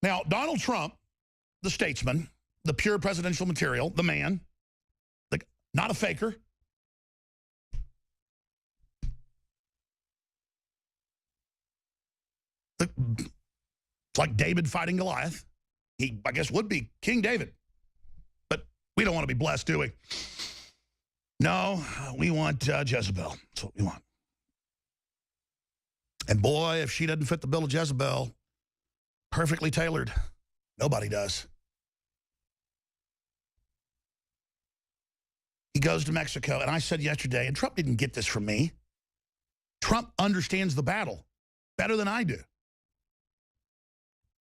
Now, Donald Trump, the statesman, the pure presidential material, the man, not a faker. It's like David fighting Goliath. He, I guess, would be King David. But we don't want to be blessed, do we? No, we want Jezebel. That's what we want. And boy, if she doesn't fit the bill of Jezebel, perfectly tailored, nobody does. He goes to Mexico, and I said yesterday, and Trump didn't get this from me, Trump understands the battle better than I do.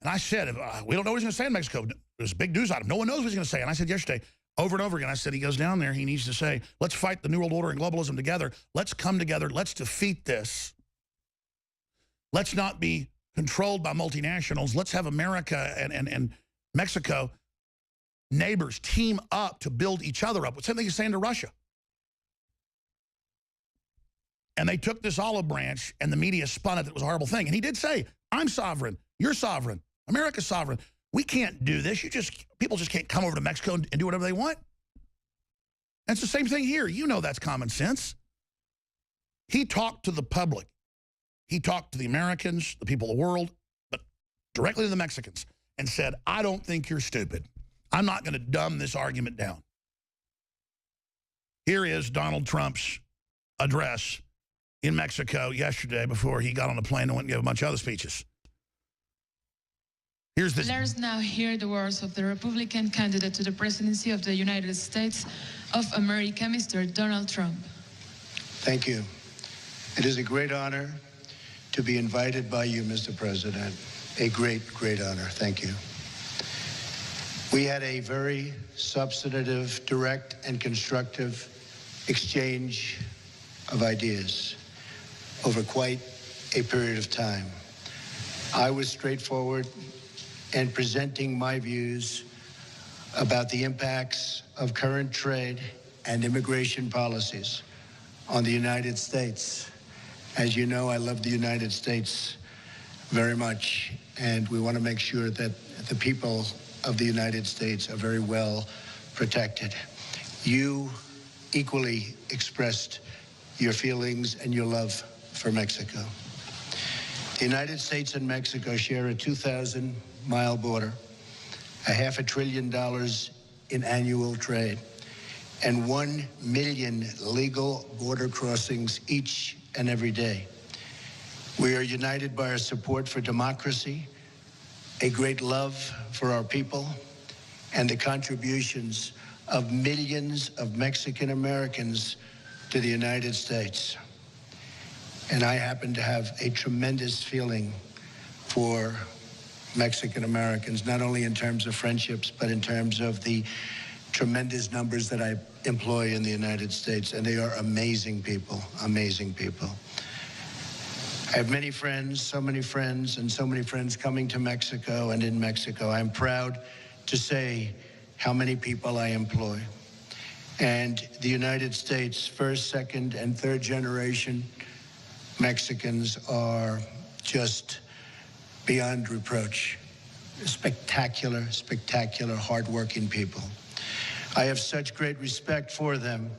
And I said, we don't know what he's going to say in Mexico. There's a big news item. No one knows what he's going to say. And I said yesterday, over and over again, I said he goes down there, he needs to say, let's fight the New World Order and globalism together. Let's come together. Let's defeat this. Let's not be controlled by multinationals. Let's have America and Mexico neighbors team up to build each other up. Same thing he's saying to Russia. And they took this olive branch, and the media spun it that it was a horrible thing. And he did say, I'm sovereign. You're sovereign. America's sovereign. We can't do this. People just can't come over to Mexico and do whatever they want. And it's the same thing here. You know that's common sense. He talked to the public. He talked to the Americans, the people of the world, but directly to the Mexicans, and said, I don't think you're stupid. I'm not going to dumb this argument down. Here is Donald Trump's address in Mexico yesterday before he got on a plane and went and gave a bunch of other speeches. Here's this. Let's now hear the words of the Republican candidate to the presidency of the United States of America, Mr. Donald Trump. Thank you. It is a great honor to be invited by you, Mr. President. A great, great honor. Thank you. We had a very substantive, direct, and constructive exchange of ideas over quite a period of time. I was straightforward in presenting my views about the impacts of current trade and immigration policies on the United States. As you know, I love the United States very much, and we want to make sure that the people of the United States are very well protected. You equally expressed your feelings and your love for Mexico. The United States and Mexico share a 2,000-mile border, $500 billion in annual trade, and 1 million legal border crossings each and every day. We are united by our support for democracy, a great love for our people, and the contributions of millions of Mexican Americans to the United States. And I happen to have a tremendous feeling for Mexican Americans, not only in terms of friendships, but in terms of the tremendous numbers that I employ in the United States. And they are amazing people, amazing people. I have many friends, so many friends, and so many friends coming to Mexico and in Mexico. I'm proud to say how many people I employ. And the United States, first, second, and third generation Mexicans are just beyond reproach. Spectacular, spectacular, hardworking people. I have such great respect for them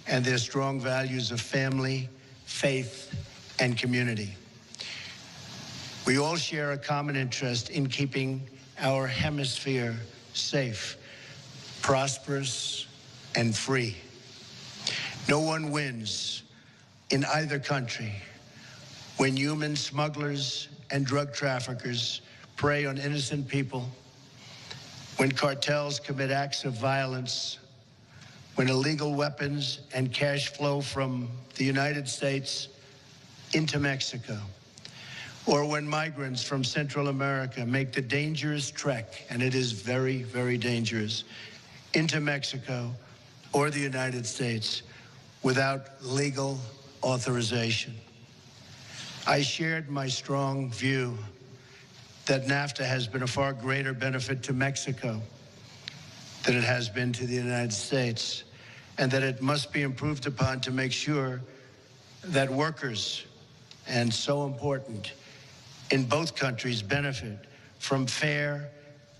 and their strong values of family, faith, and community. We all share a common interest in keeping our hemisphere safe, prosperous, and free. No one wins in either country when human smugglers and drug traffickers prey on innocent people, when cartels commit acts of violence, when illegal weapons and cash flow from the United States into Mexico, or when migrants from Central America make the dangerous trek, and it is very, very dangerous, into Mexico or the United States without legal authorization. I shared my strong view that NAFTA has been a far greater benefit to Mexico than it has been to the United States, and that it must be improved upon to make sure that workers, and so important, in both countries benefit from fair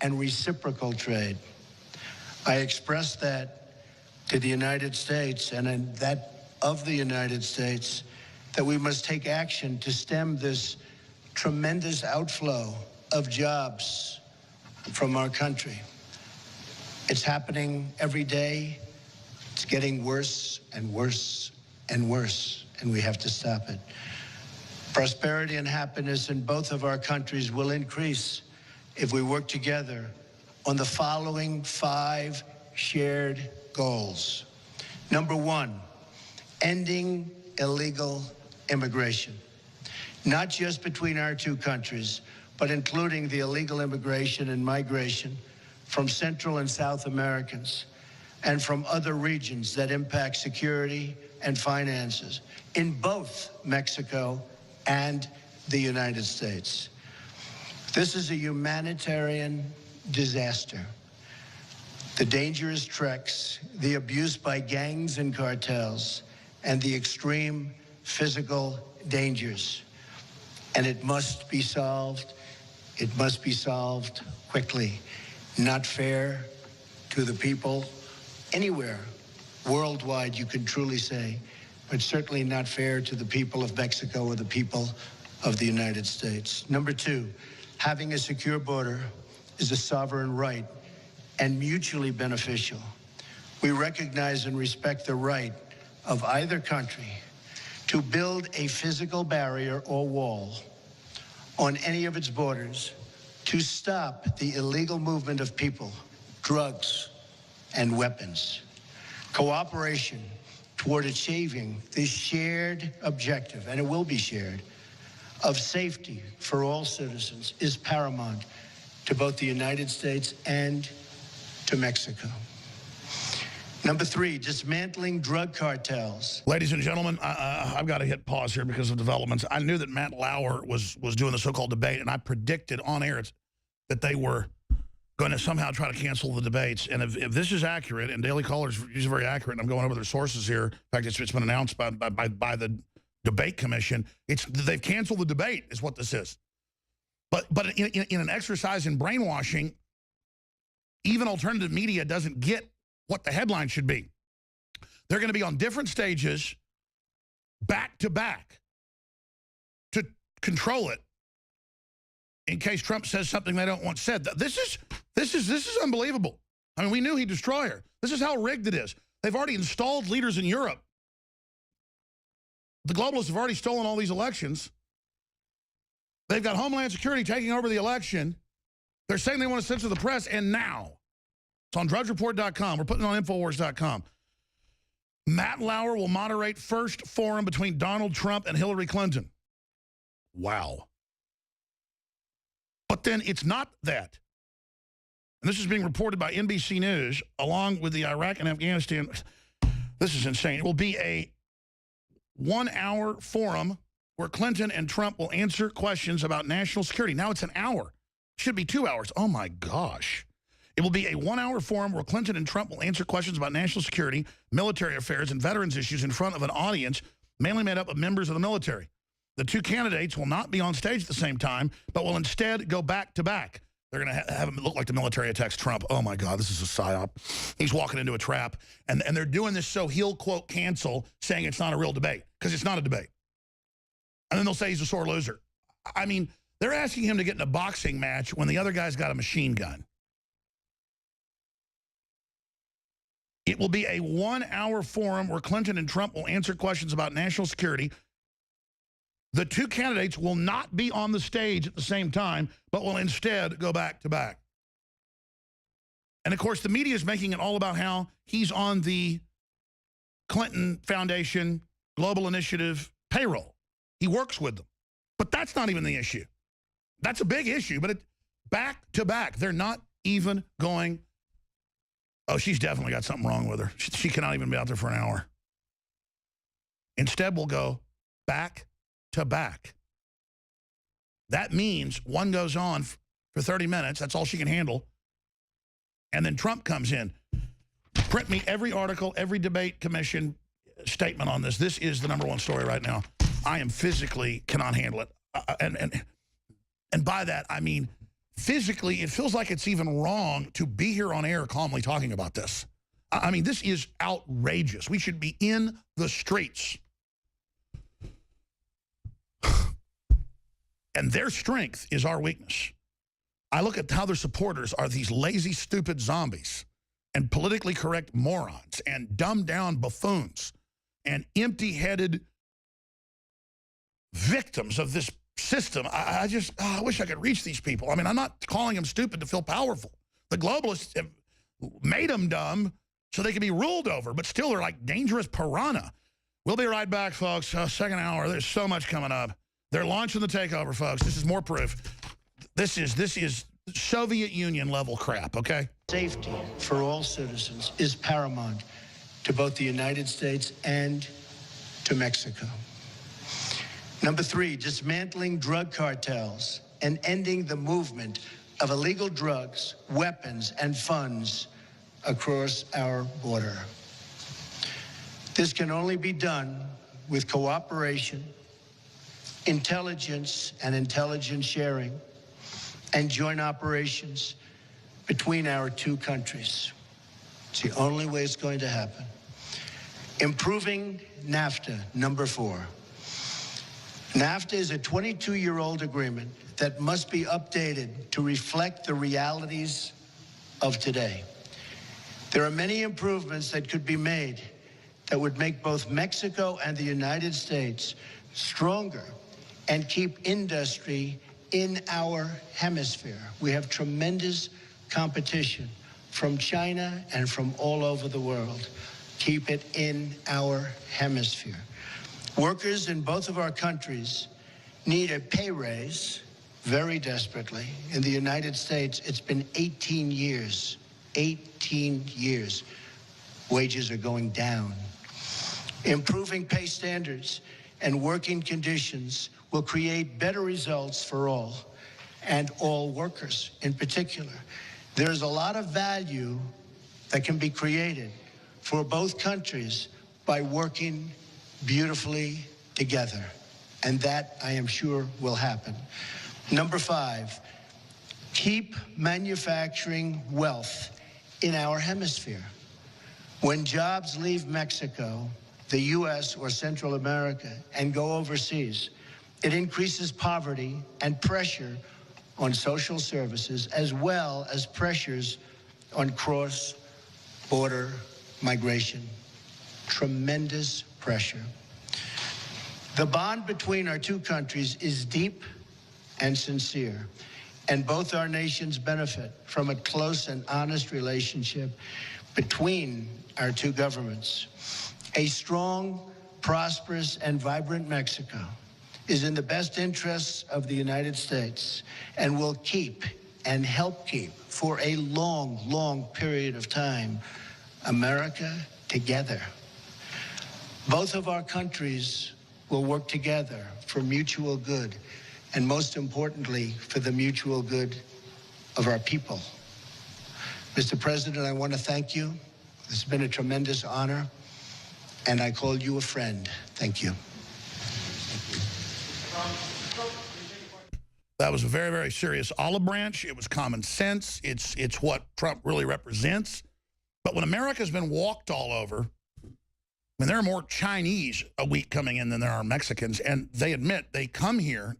and reciprocal trade. I expressed that to the United States and in that of the United States that we must take action to stem this tremendous outflow of jobs from our country. It's happening every day. It's getting worse and worse and worse, and we have to stop it. Prosperity and happiness in both of our countries will increase if we work together on the following 5 shared goals. Number 1, ending illegal immigration, not just between our two countries, but including the illegal immigration and migration from Central and South Americans and from other regions that impact security and finances in both Mexico and the United States. This is a humanitarian disaster. The dangerous treks, the abuse by gangs and cartels, and the extreme physical dangers. And it must be solved. It must be solved quickly. Not fair to the people anywhere worldwide, you can truly say, but certainly not fair to the people of Mexico or the people of the United States. Number 2, having a secure border is a sovereign right and mutually beneficial. We recognize and respect the right of either country to build a physical barrier or wall on any of its borders to stop the illegal movement of people, drugs, and weapons. Cooperation toward achieving this shared objective, and it will be shared, of safety for all citizens is paramount to both the United States and to Mexico. Number 3, dismantling drug cartels. Ladies and gentlemen, I've got to hit pause here because of developments. I knew that Matt Lauer was doing the so-called debate, and I predicted on air that they were going to somehow try to cancel the debates. And if this is accurate, and Daily Caller's usually very accurate, and I'm going over their sources here. In fact, it's been announced by the debate commission. They've canceled the debate is what this is. But in an exercise in brainwashing, even alternative media doesn't get what the headline should be. They're going to be on different stages, back to back, to control it in case Trump says something they don't want said. This is unbelievable. I mean, we knew he'd destroy her. This is how rigged it is. They've already installed leaders in Europe. The globalists have already stolen all these elections. They've got Homeland Security taking over the election. They're saying they want to censor the press, and now it's on drudgereport.com. We're putting it on Infowars.com. Matt Lauer will moderate first forum between Donald Trump and Hillary Clinton. Wow. But then it's not that. And this is being reported by NBC News, along with the Iraq and Afghanistan. This is insane. It will be a 1-hour forum where Clinton and Trump will answer questions about national security. Now it's an hour. It should be 2 hours. Oh, my gosh. It will be a 1-hour forum where Clinton and Trump will answer questions about national security, military affairs, and veterans issues in front of an audience mainly made up of members of the military. The two candidates will not be on stage at the same time, but will instead go back to back. They're going to have him look like the military attacks Trump. Oh, my God, this is a psyop. He's walking into a trap. And they're doing this so he'll, quote, cancel, saying it's not a real debate, because it's not a debate. And then they'll say he's a sore loser. I mean, they're asking him to get in a boxing match when the other guy's got a machine gun. It will be a 1-hour forum where Clinton and Trump will answer questions about national security. The two candidates will not be on the stage at the same time, but will instead go back to back. And, of course, the media is making it all about how he's on the Clinton Foundation Global Initiative payroll. He works with them. But that's not even the issue. That's a big issue, but back to back. They're not even going, oh, she's definitely got something wrong with her. She cannot even be out there for an hour. Instead, we'll go back to back. That means one goes on for 30 minutes. That's all she can handle. And then Trump comes in. Print me every article, every debate commission statement on this. This is the #1 story right now. I am physically cannot handle it. And by that, I mean, physically, it feels like it's even wrong to be here on air calmly talking about this. I mean, this is outrageous. We should be in the streets. And their strength is our weakness. I look at how their supporters are these lazy, stupid zombies and politically correct morons and dumbed-down buffoons and empty-headed victims of this system. I wish I could reach these people. I mean, I'm not calling them stupid to feel powerful. The globalists have made them dumb so they can be ruled over, but still they're like dangerous piranha. We'll be right back, folks. Second hour. There's so much coming up. They're launching the takeover, folks. This is more proof. This is Soviet Union level crap, okay? Safety for all citizens is paramount to both the United States and to Mexico. Number 3, dismantling drug cartels and ending the movement of illegal drugs, weapons, and funds across our border. This can only be done with cooperation, intelligence and intelligence sharing, and joint operations between our two countries. It's the only way it's going to happen. Improving NAFTA, number 4. NAFTA is a 22-year-old agreement that must be updated to reflect the realities of today. There are many improvements that could be made that would make both Mexico and the United States stronger and keep industry in our hemisphere. We have tremendous competition from China and from all over the world. Keep it in our hemisphere. Workers in both of our countries need a pay raise very desperately. In the United States, it's been 18 years. 18 years. Wages are going down. Improving pay standards and working conditions will create better results for all, and all workers in particular. There's a lot of value that can be created for both countries by working beautifully together, and that, I am sure, will happen. Number 5, keep manufacturing wealth in our hemisphere. When jobs leave Mexico, the U.S. or Central America and go overseas, it increases poverty and pressure on social services, as well as pressures on cross-border migration. Tremendous pressure. The bond between our two countries is deep and sincere, and both our nations benefit from a close and honest relationship between our two governments. A strong, prosperous, and vibrant Mexico is in the best interests of the United States and will keep and help keep for a long, long period of time America together. Both of our countries will work together for mutual good, and most importantly, for the mutual good of our people. Mr. President, I want to thank you. This has been a tremendous honor, and I call you a friend. Thank you. That was a very, very serious olive branch. It was common sense. It's what Trump really represents. But when America's been walked all over, I mean, there are more Chinese a week coming in than there are Mexicans, and they admit they come here,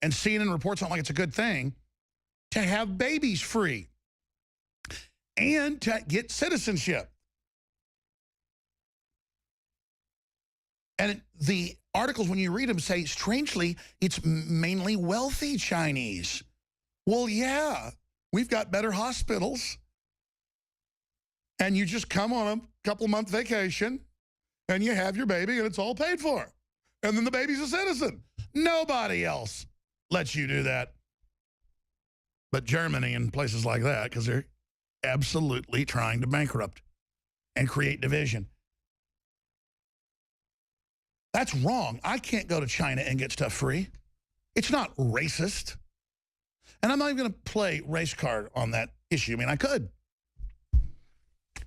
and CNN reports on like it's a good thing, to have babies free and to get citizenship. And the articles, when you read them, say, strangely, it's mainly wealthy Chinese. Well, yeah, we've got better hospitals. And you just come on a couple-month vacation, and you have your baby, and it's all paid for. And then the baby's a citizen. Nobody else lets you do that. But Germany and places like that, because they're absolutely trying to bankrupt and create division. That's wrong. I can't go to China and get stuff free. It's not racist. And I'm not even going to play race card on that issue. I mean, I could.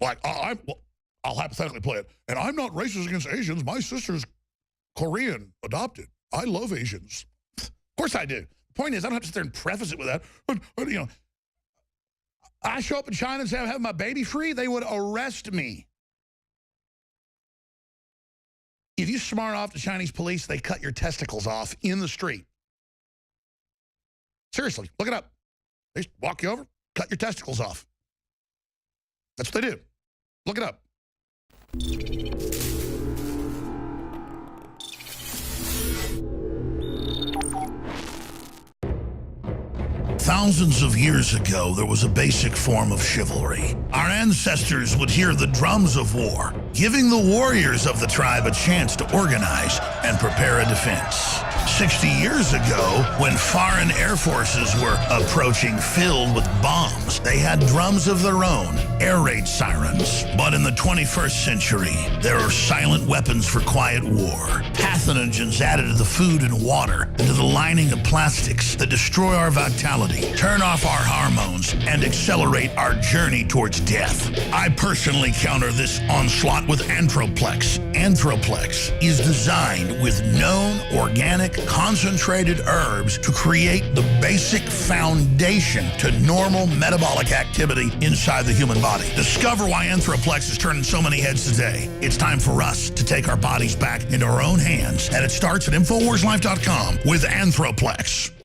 Like, I'll hypothetically play it. And I'm not racist against Asians. My sister's Korean, adopted. I love Asians. Of course I do. The point is, I don't have to sit there and preface it with that. You know, I show up in China and say I'm having my baby free, they would arrest me. If you smart off the Chinese police, they cut your testicles off in the street. Seriously, look it up. They just walk you over, cut your testicles off. That's what they do. Look it up. Thousands of years ago, there was a basic form of chivalry. Our ancestors would hear the drums of war, giving the warriors of the tribe a chance to organize and prepare a defense. 60 years ago, when foreign air forces were approaching filled with bombs, they had drums of their own, air raid sirens. But in the 21st century, there are silent weapons for quiet war. Pathogens added to the food and water, and to the lining of plastics that destroy our vitality, turn off our hormones, and accelerate our journey towards death. I personally counter this onslaught with Anthroplex. Anthroplex is designed with known organic concentrated herbs to create the basic foundation to normal metabolic activity inside the human body. Discover why Anthroplex is turning so many heads today. It's time for us to take our bodies back into our own hands, and it starts at InfoWarsLife.com with Anthroplex.